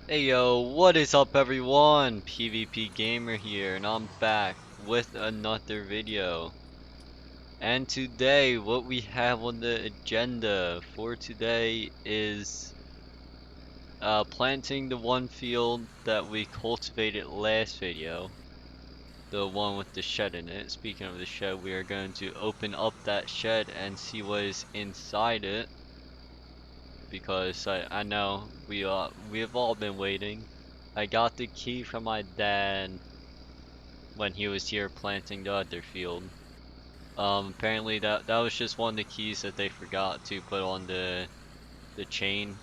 Hey yo, what is up everyone? PvP Gamer here, and I'm back with another video. And today, what we have on the agenda for today is planting the one field that we cultivated last video. The one with the shed in it. Speaking of the shed, we are going to open up that shed and see what is inside it. Because I know we have all been waiting. I got the key from my dad when he was here planting the other field. Apparently that was just one of the keys that they forgot to put on the chain,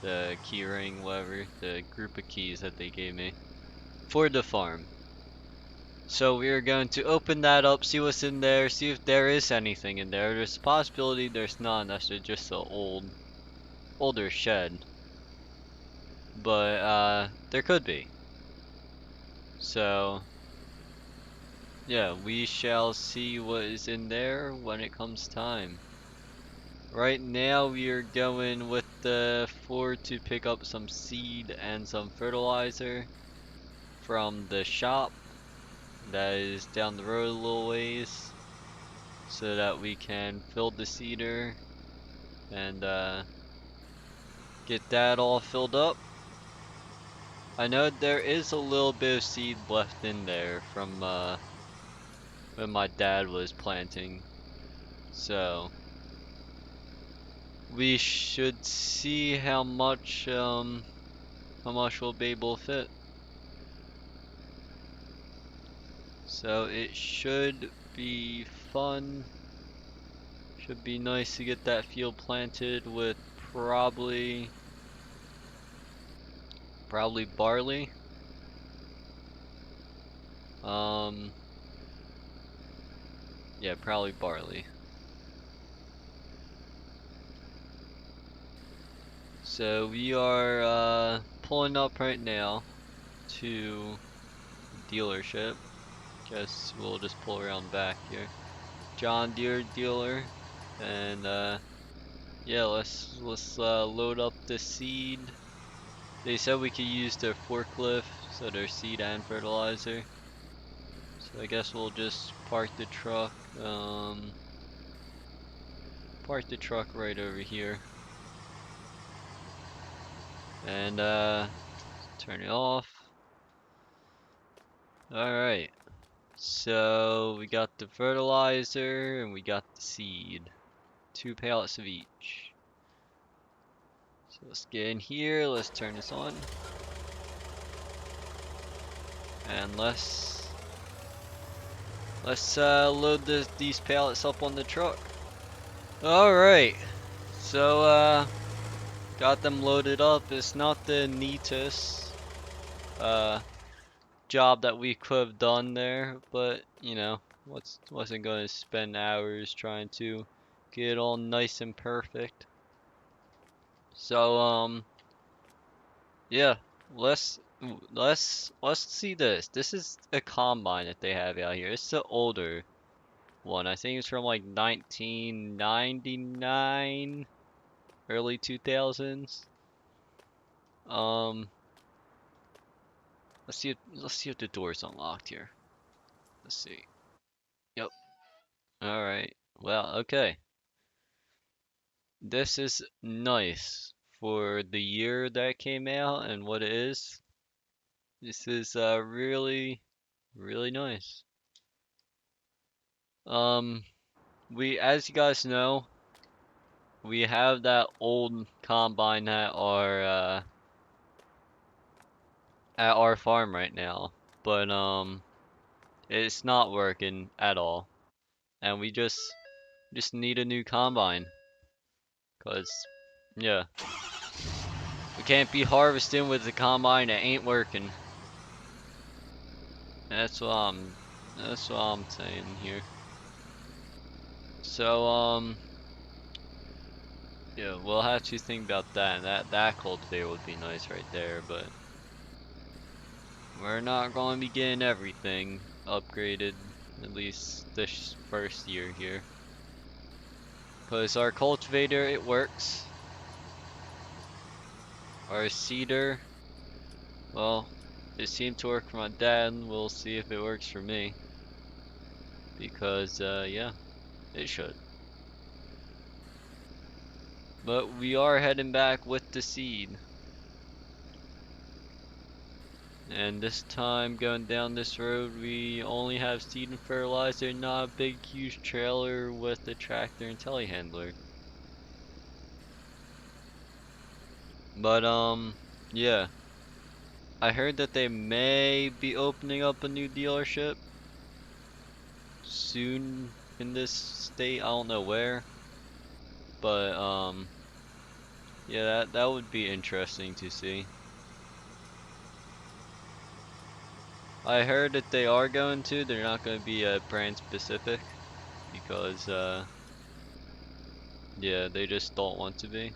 the key ring, whatever, the group of keys that they gave me for the farm. So we are going to open that up, see what's in there, see if there is anything in there. There's a possibility there's none. That's just an older shed, but there could be. So yeah, we shall see what is in there when it comes time. Right now we are going with the Ford to pick up some seed and some fertilizer from the shop that is down the road a little ways so that we can fill the seeder and get that all filled up. I know there is a little bit of seed left in there from when my dad was planting, so we should see how much we'll be able to fit. So it should be fun. Should be nice to get that field planted with probably barley. Um yeah, probably barley. So we are pulling up right now to dealership. Guess we'll just pull around back here. John Deere dealer, and yeah, let's load up the seed. They said we could use their forklift, so their seed and fertilizer. So I guess we'll just park the truck right over here, and turn it off. Alright, so we got the fertilizer and we got the seed. 2 pallets of each. So let's get in here, let's turn this on. And let's load these pallets up on the truck. Alright, so got them loaded up. It's not the neatest uh job that we could have done there, but you know, wasn't going to spend hours trying to get it all nice and perfect. So yeah, let's see this. This is a combine that they have out here. It's the older one. I think it's from like 1999, early 2000s. Um, let's see if the door's unlocked here. Let's see. Yep. All right. Well, okay. This is nice for the year that came out and what it is. This is really really nice. Um, as you guys know, we have that old combine at our farm right now, but it's not working at all, and we just need a new combine, cause yeah, we can't be harvesting with the combine that ain't working. That's what I'm saying here. So yeah, we'll have to think about that. That cultivator would be nice right there, but we're not going to be getting everything upgraded, at least this first year here. Because our cultivator, it works. Our seeder, well, it seemed to work for my dad. We'll see if it works for me. Because, yeah, it should. But we are heading back with the seed. And this time, going down this road, we only have seed and fertilizer, not a big, huge trailer with a tractor and telehandler. But, yeah. I heard that they may be opening up a new dealership soon in this state. I don't know where. But, yeah, that would be interesting to see. I heard that they are going to. They're not going to be brand specific because, yeah, they just don't want to be.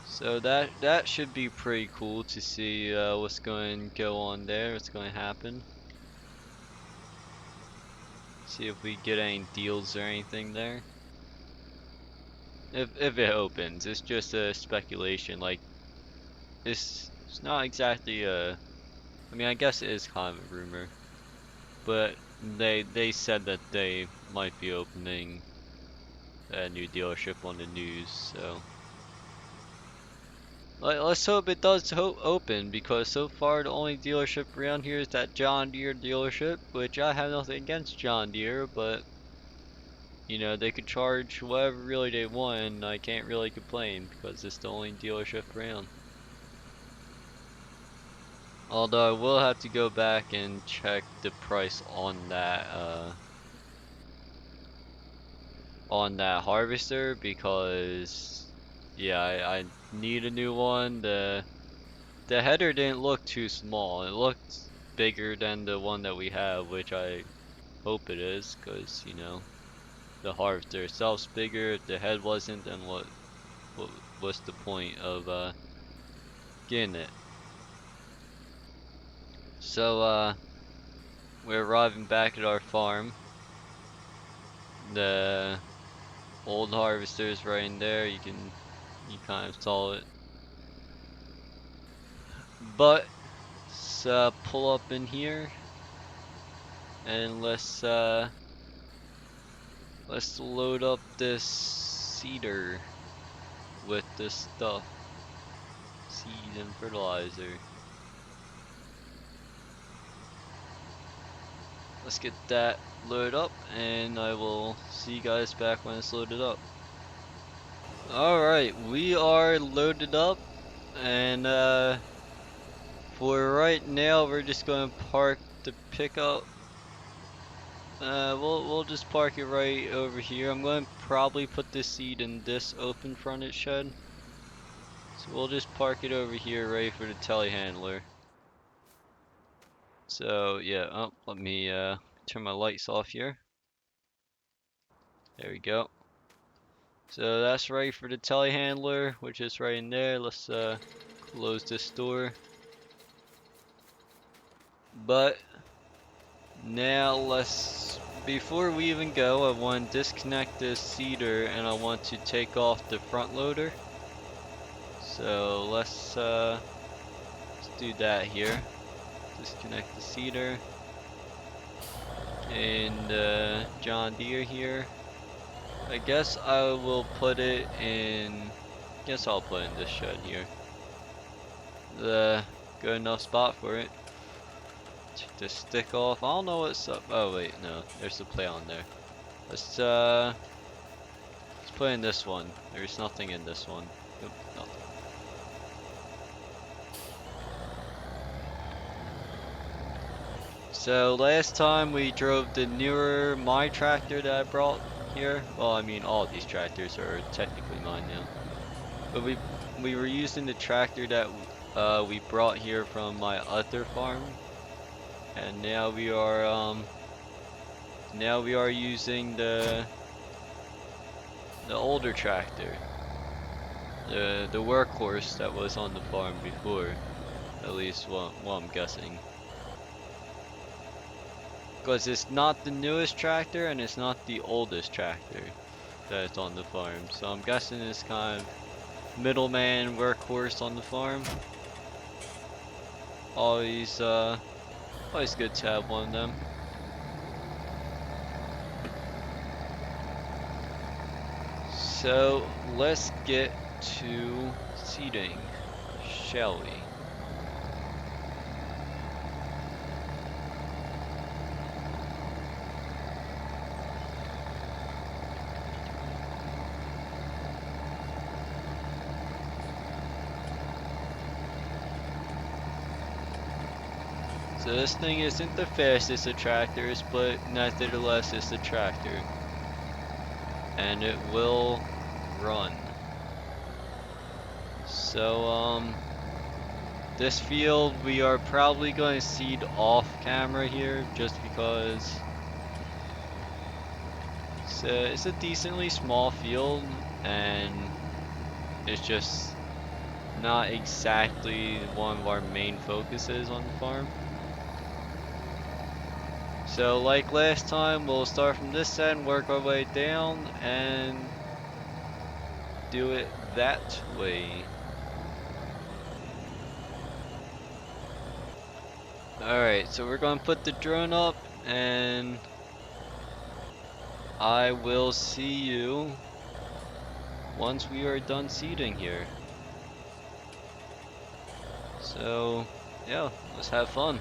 So that should be pretty cool to see what's going to go on there, what's going to happen. See if we get any deals or anything there. If it opens, it's just a speculation. Like it's not exactly a. I mean, I guess it is kind of a rumor, but they said that they might be opening a new dealership on the news. So let's hope it does open, because so far the only dealership around here is that John Deere dealership, which I have nothing against John Deere, but you know, they could charge whatever really they want and I can't really complain because it's the only dealership around. Although I will have to go back and check the price on that harvester, because yeah, I need a new one. The header didn't look too small. It looked bigger than the one that we have, which I hope it is, because you know, the harvester itself's bigger. If the head wasn't, then what's the point of getting it? So we're arriving back at our farm. The old harvester is right in there. You kind of saw it. But let's pull up in here and let's load up this seeder with this stuff, seed and fertilizer. Let's get that loaded up, and I will see you guys back when it's loaded up. Alright, we are loaded up, and for right now we're just gonna park the pickup. We'll just park it right over here. I'm going to probably put this seed in this open fronted shed. So we'll just park it over here ready for the telehandler. So yeah, oh, let me turn my lights off here. There we go. So that's ready for the telehandler, which is right in there. Let's close this door. But now before we even go, I want to disconnect this seeder and I want to take off the front loader. So let's do that here. Disconnect the seeder and John Deere here. I guess I will put it in. Guess I'll put it in this shed here. The good enough spot for it. Take the stick off. I don't know what's up. Oh wait, no, there's a plate on there. Let's put in this one. There's nothing in this one. Nope, nothing. So last time we drove the newer my tractor that I brought here. Well, I mean all these tractors are technically mine now. But we were using the tractor that we brought here from my other farm, and now we are using the older tractor, the workhorse that was on the farm before, at least what I'm guessing. Because it's not the newest tractor and it's not the oldest tractor that's on the farm. So I'm guessing it's kind of middleman workhorse on the farm. Always always good to have one of them. So let's get to seeding, shall we? So this thing isn't the fastest of tractors, but nevertheless it's a tractor. And it will run. So this field we are probably going to seed off camera here just because it's a decently small field and it's just not exactly one of our main focuses on the farm. So like last time, we'll start from this end, work our way down, and do it that way. Alright, so we're gonna put the drone up, and I will see you once we are done seeding here. So, yeah, let's have fun.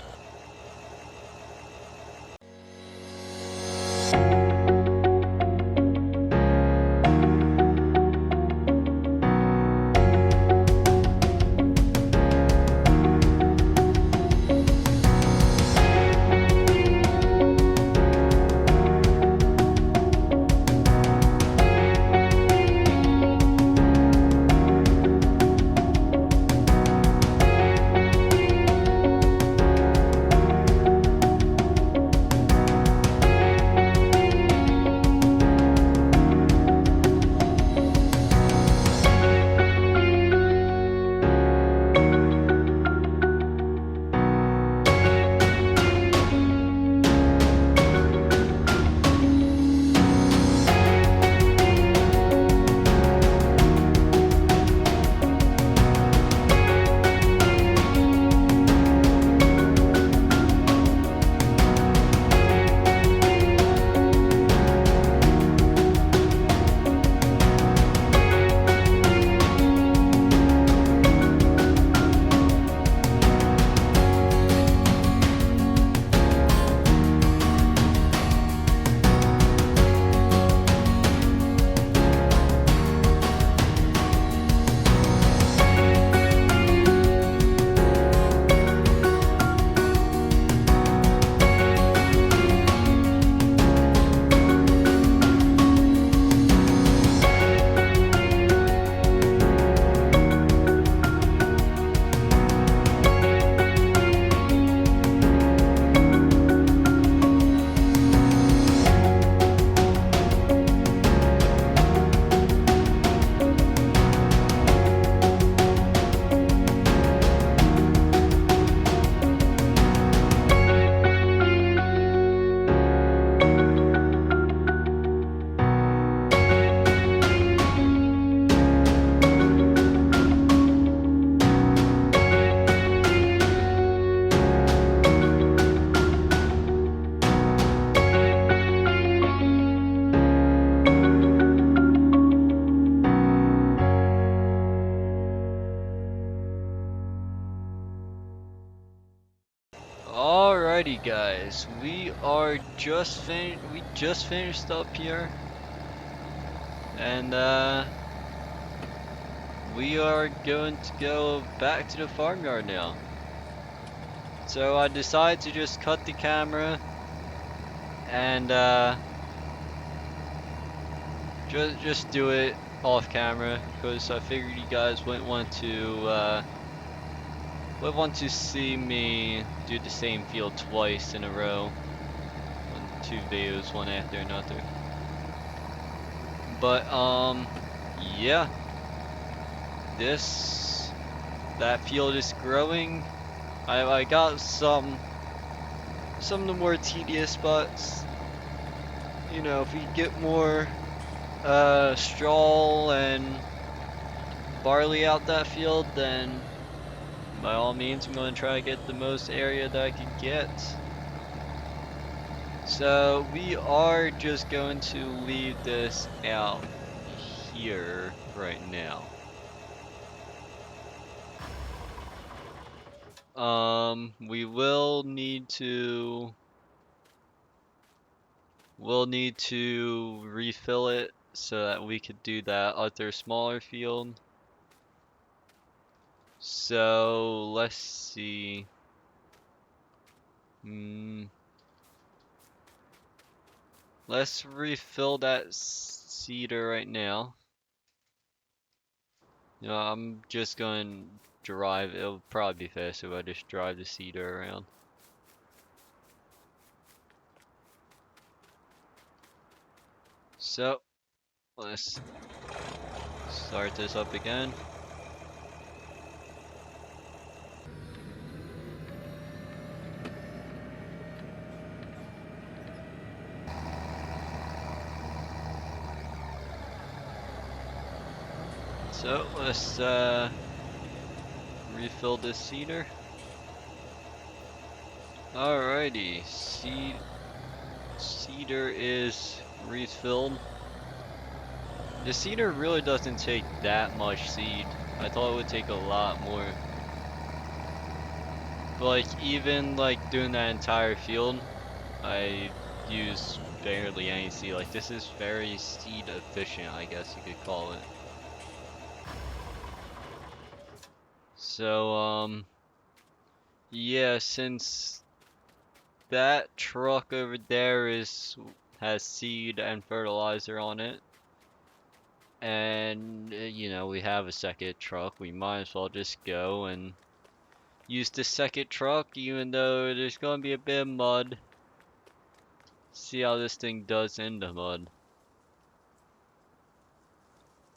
Alrighty guys, we just finished up here, and we are going to go back to the farmyard now. So I decided to just cut the camera and just do it off camera because I figured you guys wouldn't want to see me do the same field twice in a row. Two videos, one after another. But yeah, that field is growing. I got some of the more tedious spots. You know, if we get more straw and barley out that field, then by all means I'm going to try to get the most area that I can get. So we are just going to leave this out here right now. We we'll need to refill it so that we could do that other smaller field. So let's see. Let's refill that cedar right now. You know, I'm just going to drive. It'll probably be faster if I just drive the cedar around. So let's start this up again. So let's refill this cedar. Alrighty, cedar is refilled. The cedar really doesn't take that much seed. I thought it would take a lot more. But like even like doing that entire field, I use barely any seed. Like this is very seed efficient, I guess you could call it. So yeah, since that truck over there has seed and fertilizer on it, and you know we have a second truck, we might as well just go and use the second truck, even though there's gonna be a bit of mud. See how this thing does in the mud.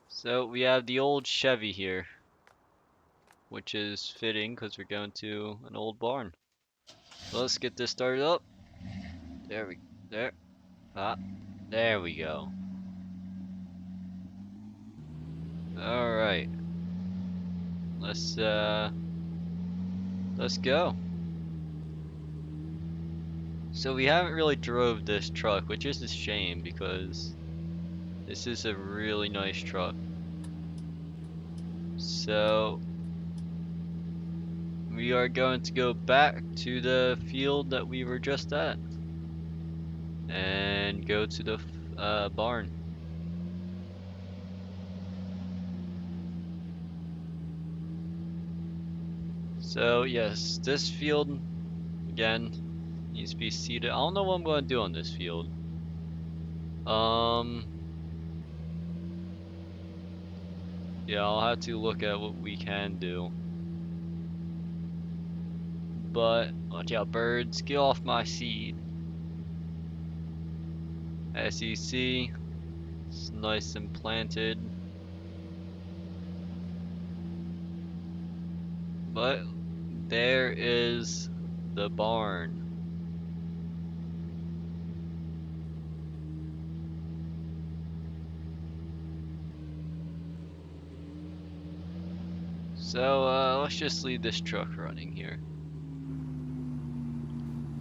So we have the old Chevy here, which is fitting because we're going to an old barn. So let's get this started up. There we go. All right. Let's go. So we haven't really drove this truck, which is a shame because this is a really nice truck. So we are going to go back to the field that we were just at and go to the barn. So yes, this field again needs to be seeded. I don't know what I'm going to do on this field. Yeah, I'll have to look at what we can do. But watch out, birds! Get off my seed. As you see, it's nice and planted. But there is the barn. So let's just leave this truck running here.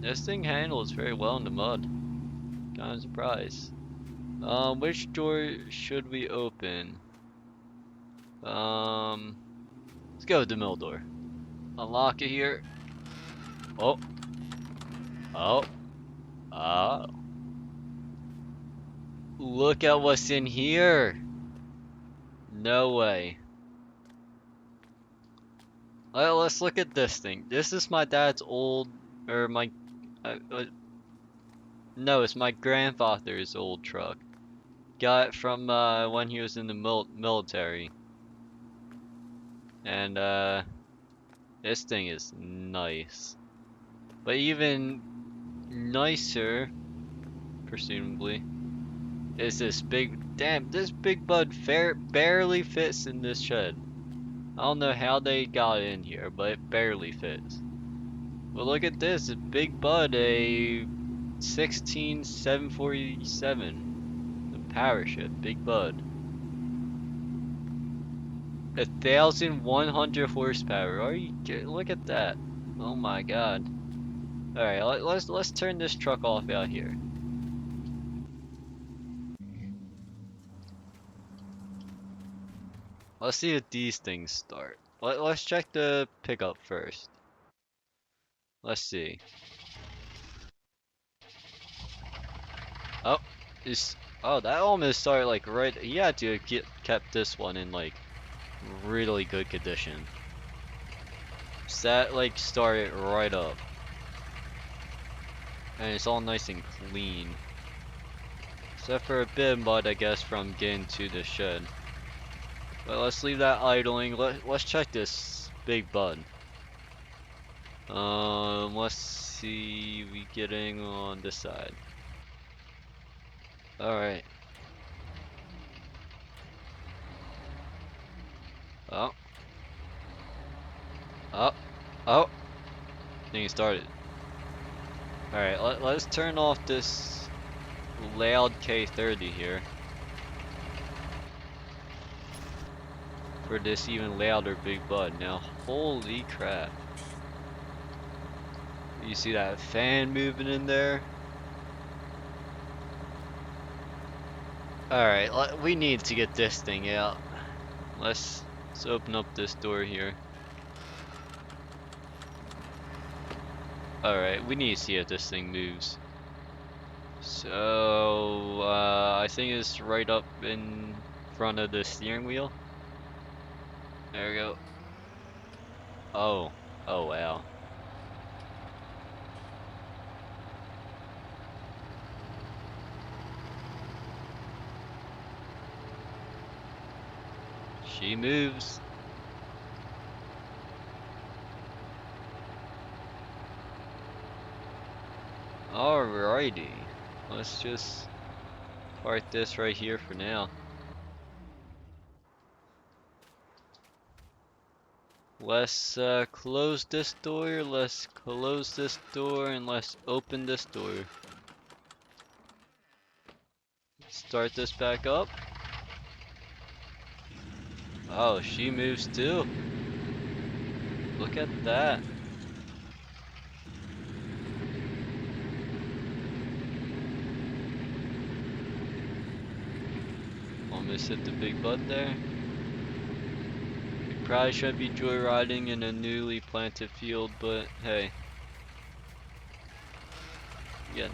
This thing handles very well in the mud. Kind of surprised. Which door should we open? Let's go with the middle door. Unlock it here. Oh. Oh. Oh. Look at what's in here. No way. Let's look at this thing. This is my dad's old, or my, no, it's my grandfather's old truck. Got it from when he was in the military. And this thing is nice. But even nicer, presumably, is this this big bud barely fits in this shed. I don't know how they got it in here, but it barely fits. But look at this, a big bud, a 16747. The power ship, big bud. 1,100 horsepower. Look at that. Oh my god. Alright, let's turn this truck off out here. Let's see if these things start. Let's check the pickup first. Let's see. Oh, oh, that almost started like right. He had to get kept this one in like really good condition. So that like started right up, and it's all nice and clean, except for a bit of mud, I guess, from getting to the shed. But let's leave that idling. Let's check this big bud. Let's see. We getting on this side. All right. Oh, oh, oh. Thing started. All right. Let's turn off this loud K30 here for this even louder big bud. Now, holy crap. You see that fan moving in there? Alright, we need to get this thing out. Let's open up this door here. Alright, we need to see if this thing moves. So, I think it's right up in front of the steering wheel. There we go. Oh, oh wow. She moves. Alrighty. Let's just park this right here for now. Let's close this door, let's close this door, and let's open this door. Start this back up. Oh, she moves too. Look at that. Almost hit the big bud there. We probably should be joyriding in a newly planted field, but hey. Yeah,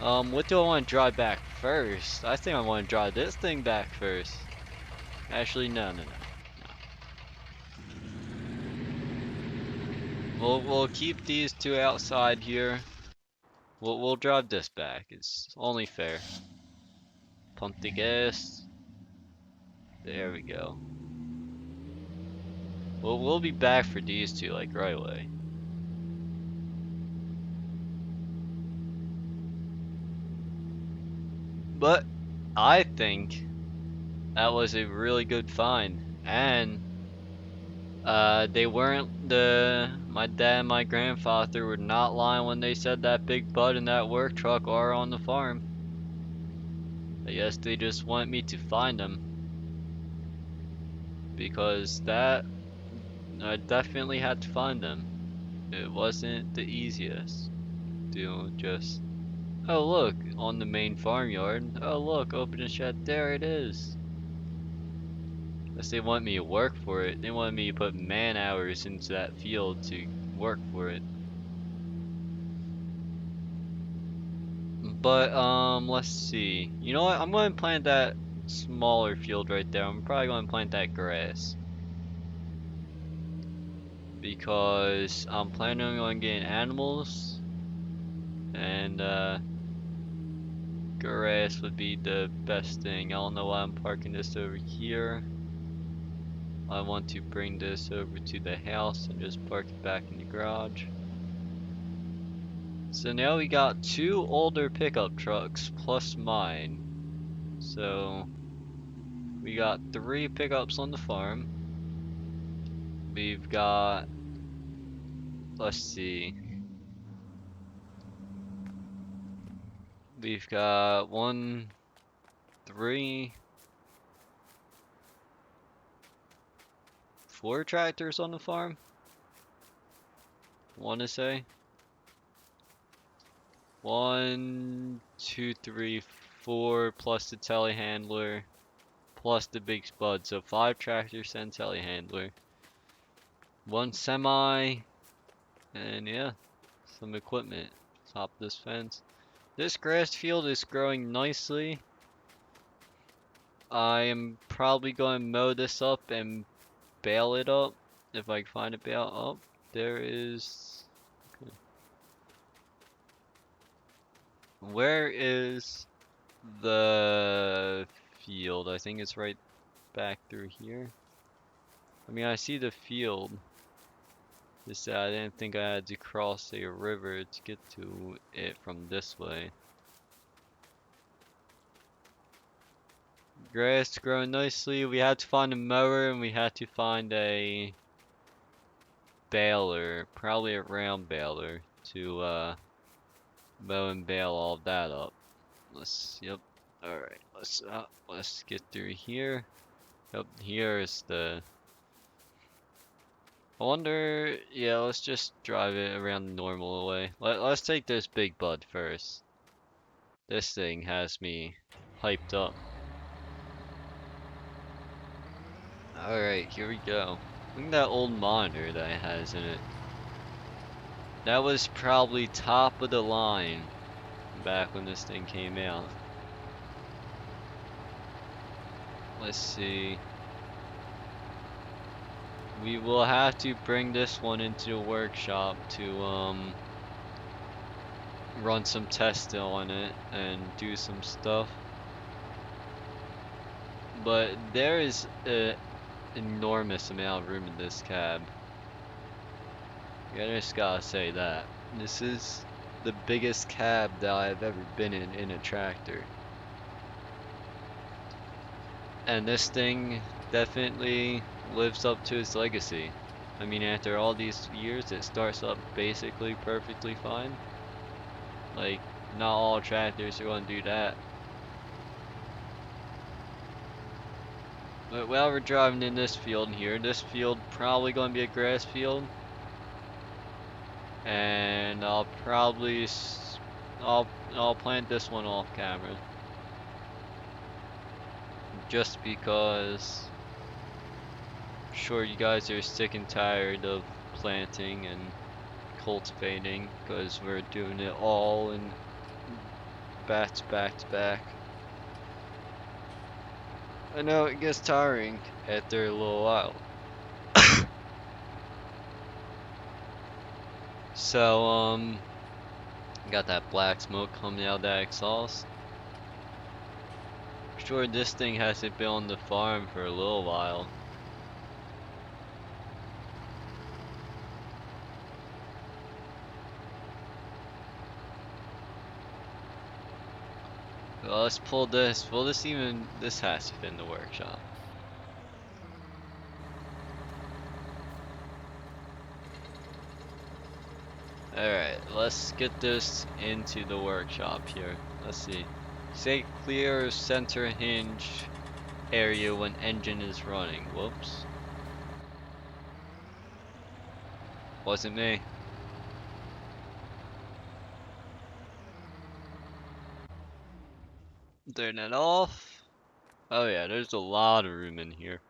no. What do I want to drive back first? I think I want to drive this thing back first. Actually, no. We'll keep these two outside here. We'll drive this back. It's only fair. Pump the gas. There we go. We'll be back for these two like right away. But I think that was a really good find, and they weren't my dad and my grandfather were not lying when they said that big bud and that work truck are on the farm. I guess they just want me to find them, because that I definitely had to find them. It wasn't the easiest to just, oh look, on the main farmyard. Oh look, open the shed, there it is. Unless they want me to work for it. They want me to put man hours into that field to work for it. But let's see. You know what? I'm going to plant that smaller field right there. I'm probably going to plant that grass, because I'm planning on getting animals, and grass would be the best thing. I don't know why I'm parking this over here. I want to bring this over to the house and just park it back in the garage. So now we got two older pickup trucks plus mine. So we got 3 pickups on the farm. We've got, let's see. We've got 1, 3, 4 tractors on the farm. Wanna say 1, 2, 3, 4 plus the telehandler plus the big spud. So 5 tractors and telehandler. 1 semi, and yeah, some equipment. Top this fence. This grass field is growing nicely. I am probably going to mow this up and bale it up if I can find a bale. Oh, there is. Okay. Where is the field? I think it's right back through here. I mean, I see the field. Just that I didn't think I had to cross a river to get to it from this way. Grass growing nicely. We had to find a mower and we had to find a baler, probably a round baler, to mow and bale all that up. Yep. Alright, let's get through here. Yep, here is the. I wonder, yeah, let's just drive it around the normal way. Let's take this big bud first. This thing has me hyped up. Alright, here we go. Look at that old monitor that it has in it. That was probably top of the line back when this thing came out. Let's see. We will have to bring this one into the workshop to run some tests on it and do some stuff. But there is an enormous amount of room in this cab. I just gotta say that. This is the biggest cab that I've ever been in a tractor. And this thing definitely lives up to its legacy. I mean, after all these years, it starts up basically perfectly fine. Like, not all tractors are going to do that. But while we're driving in this field here, this field probably going to be a grass field. And I'll probably, I'll plant this one off camera. Just because I'm sure you guys are sick and tired of planting and cultivating, because we're doing it all in back to back to back. I know it gets tiring after a little while. So, got that black smoke coming out of that exhaust. Sure, this thing hasn't been on the farm for a little while. Well, let's pull this. Will this even, this has to fit in the workshop. Alright, let's get this into the workshop here. Let's see. Say clear center hinge area when engine is running. Whoops. Wasn't me. Turn it off. Oh yeah, there's a lot of room in here.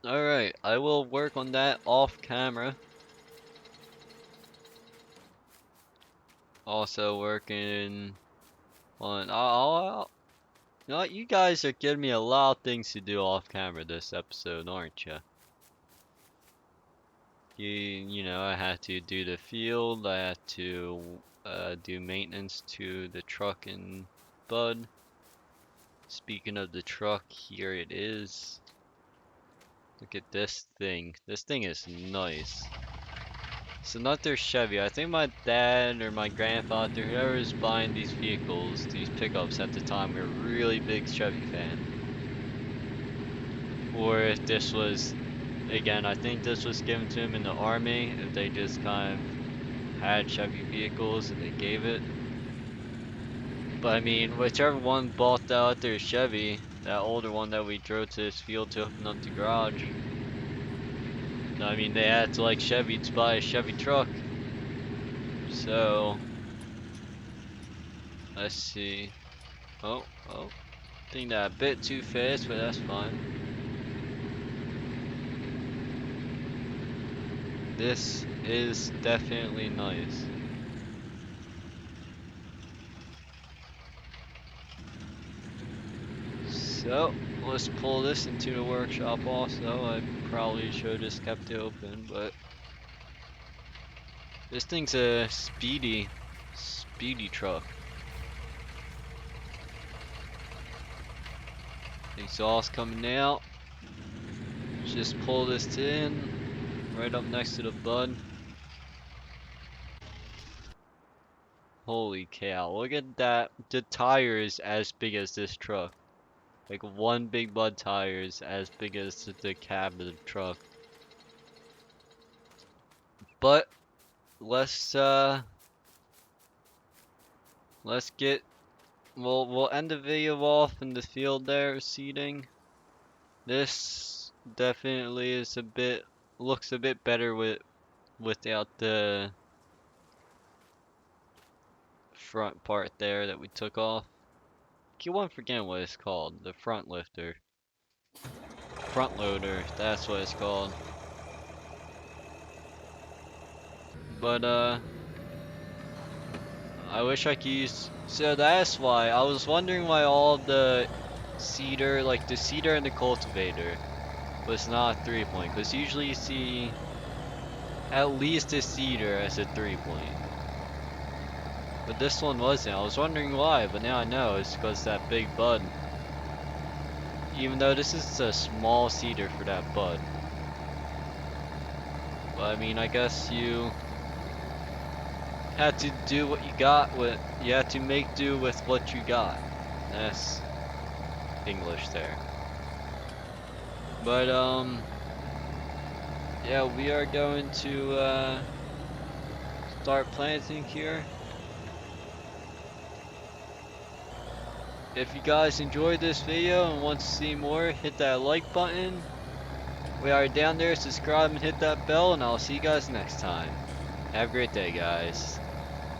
Alright, I will work on that off camera. Also working on, you know what, you guys are giving me a lot of things to do off camera this episode, aren't you? You know, I had to do the field, I had to do maintenance to the truck and Bud. Speaking of the truck, here it is. Look at this thing. This thing is nice. It's another Chevy. I think my dad or my grandfather, whoever was buying these vehicles, these pickups at the time, were a really big Chevy fan. Or if this was, again, I think this was given to him in the army, if they just kind of had Chevy vehicles and they gave it. But I mean, whichever one bought out their Chevy, that older one that we drove to this field to open up the garage, I mean, they had to like Chevy to buy a Chevy truck. So, let's see. Oh, think that a bit too fast, but that's fine. This is definitely nice. So, let's pull this into the workshop also. I probably should have just kept it open, but this thing's a speedy truck. Exhaust coming out. Just pull this in right up next to the bud. Holy cow, look at that. The tire is as big as this truck. Like one big bud tire is as big as the cab of the truck. But let's let's get we'll end the video off in the field there seating. This definitely is a bit looks a bit better without the front part there that we took off. Keep on forgetting what it's called. The front lifter. Front loader, that's what it's called. But I wish I could use, so that's why I was wondering why all the seeder, like the seeder and the cultivator was not 3-point, because usually you see at least a seeder as a 3-point. But this one wasn't. I was wondering why, but now I know it's because that big bud. Even though this is a small seeder for that bud. But I mean, I guess you had to do what you got with, you had to make do with what you got. That's English there. But yeah, we are going to start planting here. If you guys enjoyed this video and want to see more, hit that like button. We are down there, subscribe and hit that bell, and I'll see you guys next time. Have a great day, guys.